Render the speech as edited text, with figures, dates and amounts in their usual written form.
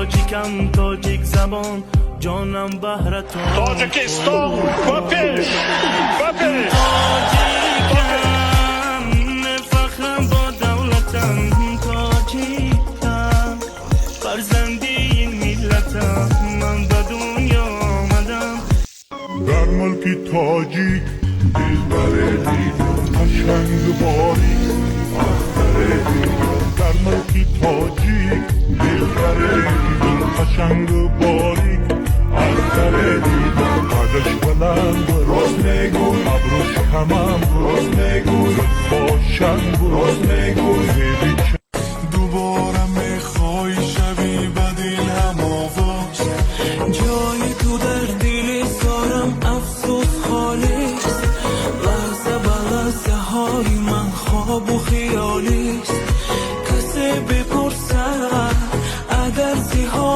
تاجیکم تاجیک زبان جانم بهرتون تاجیکستان بپیش بپیش تاجیکم فخرم با دولتم تاجیکم فرزندی این ملتم من به دنیا آمدم در ملک تاجیک دلبر دیدم قشنگ باری آخر دیدم در ملک تاجیک دلبر دیدم قشنگ باری آخر دیدم قدش بلند راست میگو ابروش تمام راست میگو باشن راست میگو دوباره میخوای شبی بدیل هم آواز جای تو در دل سارم افسوس خالیست لحظه به لحظه های من خواب و خیالیست کسی بپرسه اگر زیاد